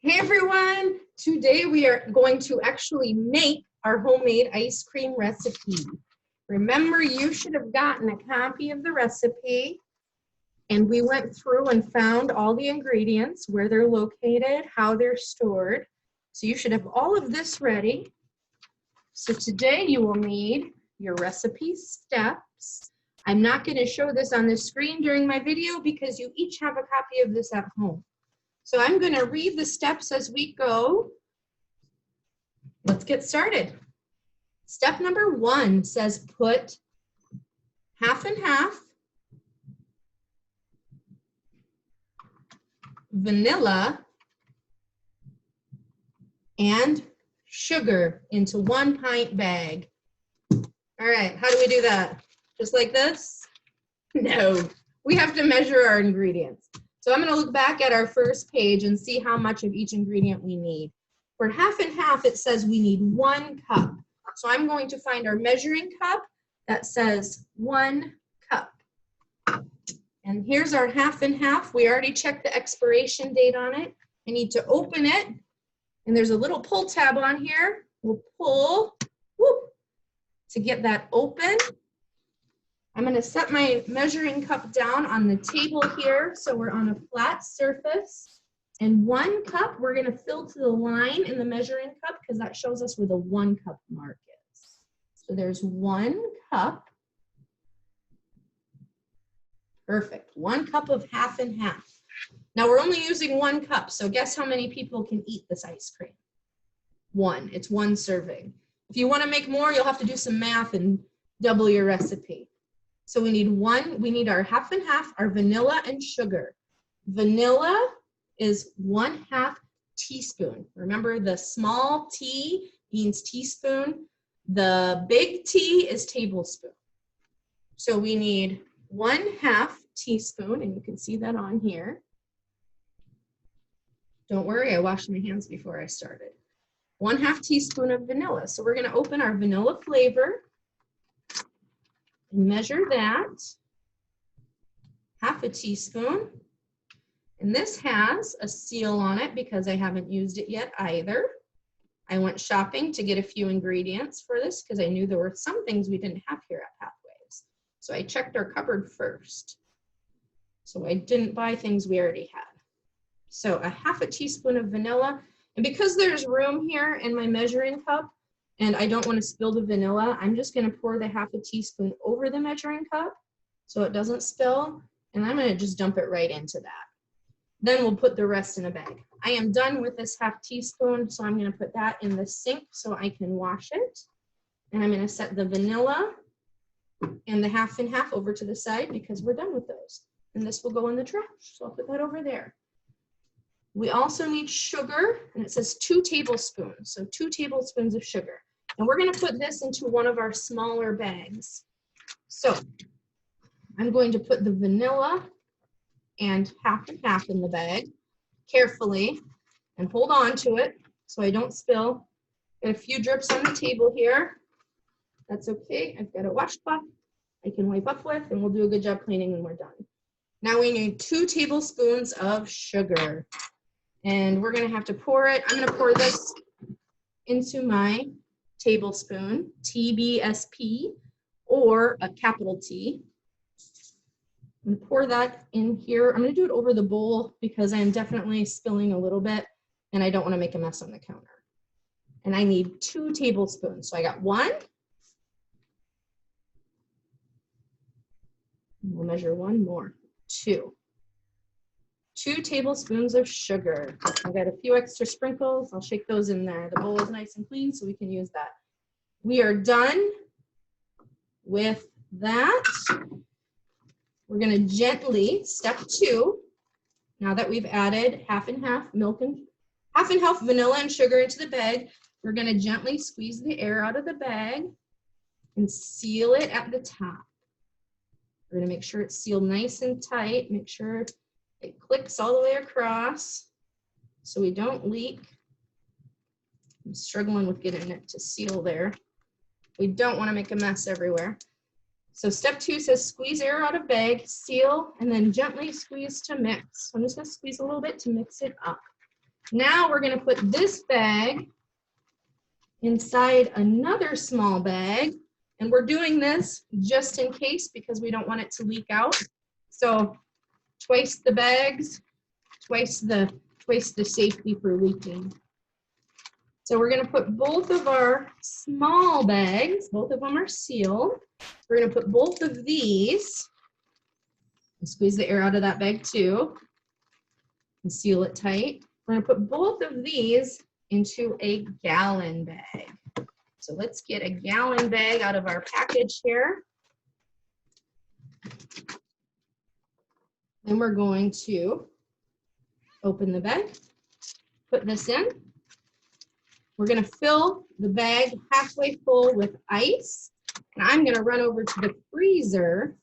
Hey everyone! Today we are going to actually make our homemade ice cream recipe. Remember, you should have gotten a copy of the recipe, and we went through and found all the ingredients, where they're located, how they're stored. So you should have all of this ready. So today you will need your recipe steps. I'm not going to show this on the screen during my video because you each have a copy of this at home. So I'm going to read the steps as we go. Let's get started. Step number 1 says put half and half vanilla and sugar into 1 pint bag. All right, how do we do that? Just like this? No, we have to measure our ingredients. So I'm going to look back at our first page and see how much of each ingredient we need. For half and half, it says we need 1 cup. So I'm going to find our measuring cup that says 1 cup. And here's our half and half. We already checked the expiration date on it. I need to open it. And there's a little pull tab on here. We'll pull to get that open. I'm going to set my measuring cup down on the table here so we're on a flat surface. And 1 cup, we're going to fill to the line in the measuring cup because that shows us where the 1 cup mark is. So there's 1 cup. Perfect. 1 cup of half and half. Now we're only using 1 cup, so guess how many people can eat this ice cream? 1. It's 1 serving. If you want to make more, you'll have to do some math and double your recipe. So we need our half and half, our vanilla and sugar. Vanilla is 1/2 teaspoon. Remember, the small T means teaspoon. The big T is tablespoon. So we need 1/2 teaspoon, and you can see that on here. Don't worry, I washed my hands before I started. 1/2 teaspoon of vanilla. So we're going to open our vanilla flavor. Measure that, 1/2 teaspoon. And this has a seal on it because I haven't used it yet either. I went shopping to get a few ingredients for this because I knew there were some things we didn't have here at Pathways. So I checked our cupboard first. So I didn't buy things we already had. So 1/2 teaspoon of vanilla. And because there's room here in my measuring cup, and I don't want to spill the vanilla, I'm just going to pour the 1/2 teaspoon over the measuring cup so it doesn't spill, and I'm going to just dump it right into that. Then we'll put the rest in a bag. I am done with this 1/2 teaspoon, so I'm going to put that in the sink so I can wash it. And I'm going to set the vanilla and the half and half over to the side because we're done with those. And this will go in the trash, so I'll put that over there. We also need sugar, and it says 2 tablespoons, so 2 tablespoons of sugar. And we're going to put this into one of our smaller bags. So I'm going to put the vanilla and half and half in the bag carefully and hold on to it so I don't spill. Got a few drips on the table here. That's okay. I've got a washcloth I can wipe up with, and we'll do a good job cleaning when we're done. Now we need 2 tablespoons of sugar. And we're going to have to pour it. I'm going to pour this into my tablespoon, TBSP, or a capital T. I'm going to pour that in here. I'm going to do it over the bowl because I'm definitely spilling a little bit, and I don't want to make a mess on the counter. And I need 2 tablespoons. So I got 1. We'll measure 1 more. 2 tablespoons of sugar. I've got a few extra sprinkles. I'll shake those in there. The bowl is nice and clean, so we can use that. We are done with that. We're going to gently, step 2, now that we've added half and half vanilla and sugar into the bag, we're going to gently squeeze the air out of the bag and seal it at the top. We're going to make sure it's sealed nice and tight. Make sure it clicks all the way across so we don't leak. I'm struggling with getting it to seal there. We don't want to make a mess everywhere. So step 2 says squeeze air out of bag, seal, and then gently squeeze to mix. So I'm just going to squeeze a little bit to mix it up. Now we're gonna put this bag inside another small bag. And we're doing this just in case because we don't want it to leak out. So twice the bags, twice the safety for leaking. So we're gonna put both of our small bags, both of them are sealed. We're gonna put both of these, and squeeze the air out of that bag too, and seal it tight. We're gonna put both of these into a gallon bag. So let's get a gallon bag out of our package here. Then we're going to open the bag, put this in. We're gonna fill the bag halfway full with ice. And I'm gonna run over to the freezer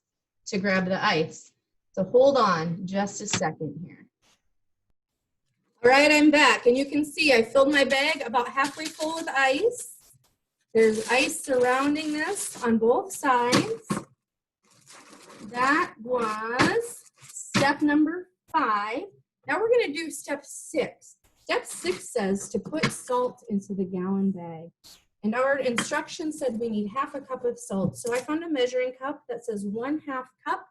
to grab the ice. So hold on just a second here. All right, I'm back. And you can see I filled my bag about halfway full with ice. There's ice surrounding this on both sides. That was step number 5. Now we're gonna do step 6. Step 6 says to put salt into the gallon bag. And our instructions said we need 1/2 cup of salt. So I found a measuring cup that says 1/2 cup.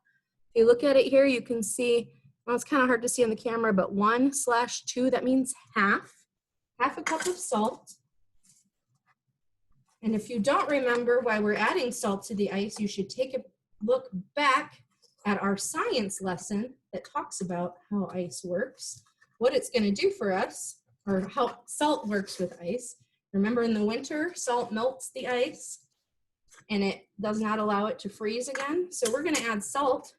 If you look at it here, you can see, well, it's kind of hard to see on the camera, but 1/2, that means half. 1/2 cup of salt. And if you don't remember why we're adding salt to the ice, you should take a look back at our science lesson that talks about how ice works, what it's going to do for us, or how salt works with ice. Remember, in the winter, salt melts the ice and it does not allow it to freeze again. So we're going to add salt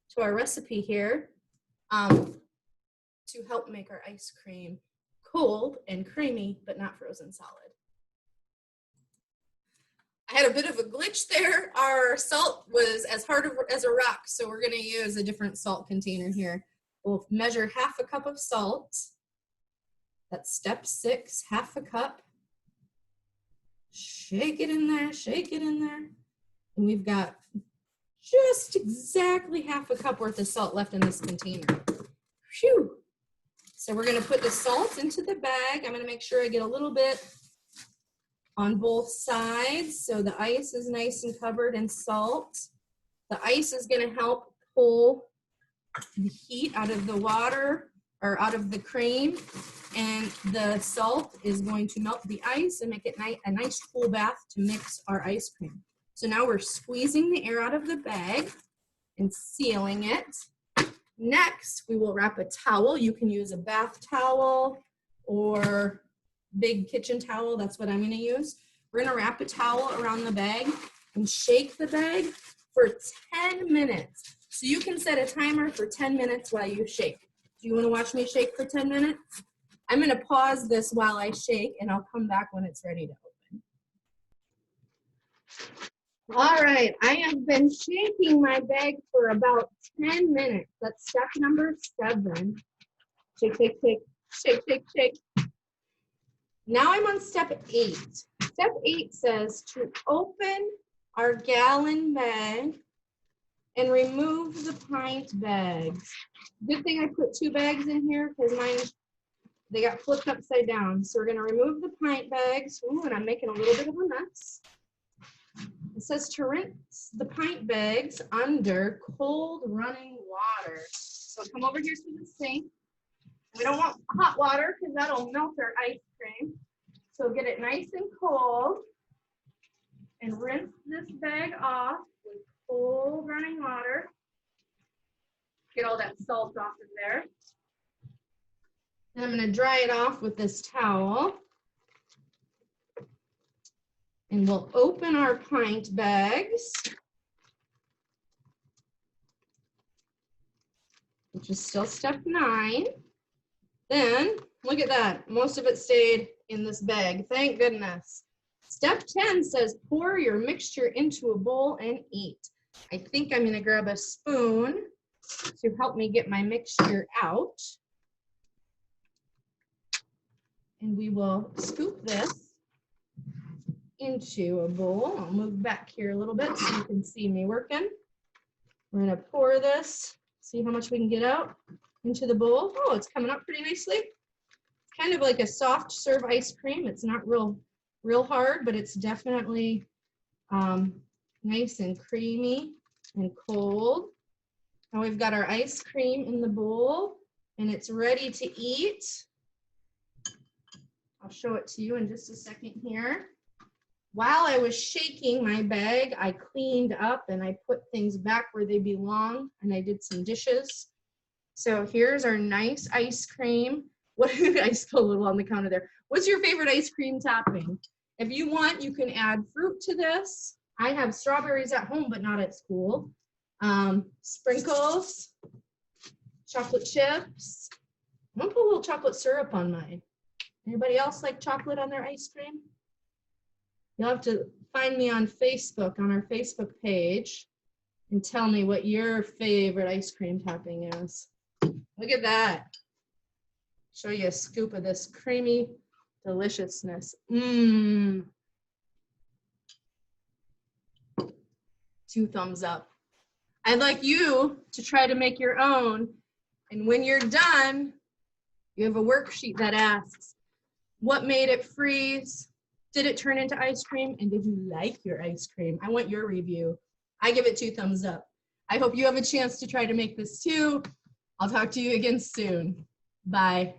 to our recipe here to help make our ice cream cold and creamy, but not frozen solid. I had a bit of a glitch there. Our salt was as hard as a rock, so we're gonna use a different salt container here. We'll measure 1/2 cup of salt. That's step 6, 1/2 cup. Shake it in there, shake it in there. And we've got just exactly 1/2 cup worth of salt left in this container. Phew. So we're gonna put the salt into the bag. I'm gonna make sure I get a little bit on both sides so the ice is nice and covered in salt. The ice is going to help pull the heat out of the water or out of the cream, and the salt is going to melt the ice and make it a nice cool bath to mix our ice cream. So now we're squeezing the air out of the bag and sealing it. Next, we will wrap a towel. You can use a bath towel or big kitchen towel. That's what I'm going to use. We're going to wrap a towel around the bag and shake the bag for 10 minutes. So you can set a timer for 10 minutes while you shake. Do you want to watch me shake for 10 minutes? I'm going to pause this while I shake and I'll come back when it's ready to open. All right, I have been shaking my bag for about 10 minutes. That's step number 7. Shake, shake, shake, shake, shake, shake. Now I'm on step 8. Step 8 says to open our gallon bag and remove the pint bags. Good thing I put 2 bags in here because mine, they got flipped upside down. So we're gonna remove the pint bags. Ooh, and I'm making a little bit of a mess. It says to rinse the pint bags under cold running water. So come over here to the sink. We don't want hot water because that'll melt our ice cream. So get it nice and cold and rinse this bag off with cold running water. Get all that salt off of there. And I'm going to dry it off with this towel. And we'll open our pint bags, which is still step 9. Then, look at that. Most of it stayed in this bag. Thank goodness. Step 10 says pour your mixture into a bowl and eat. I think I'm going to grab a spoon to help me get my mixture out. And we will scoop this into a bowl. I'll move back here a little bit so you can see me working. We're going to pour this, see how much we can get out into the bowl. Oh, it's coming up pretty nicely. kind of like a soft serve ice cream. It's not real hard, but it's definitely nice and creamy and cold. Now we've got our ice cream in the bowl and it's ready to eat. I'll show it to you in just a second here. While I was shaking my bag, I cleaned up and I put things back where they belong, and I did some dishes. So here's our nice ice cream. What I spilled a little on the counter there. What's your favorite ice cream topping? If you want, you can add fruit to this. I have strawberries at home, but not at school. Sprinkles, chocolate chips. I'm gonna put a little chocolate syrup on mine. Anybody else like chocolate on their ice cream? You'll have to find me on Facebook, on our Facebook page, and tell me what your favorite ice cream topping is. Look at that. Show you a scoop of this creamy deliciousness. Mmm. 2 thumbs up. I'd like you to try to make your own. And when you're done, you have a worksheet that asks, what made it freeze? Did it turn into ice cream? And did you like your ice cream? I want your review. I give it 2 thumbs up. I hope you have a chance to try to make this too. I'll talk to you again soon. Bye.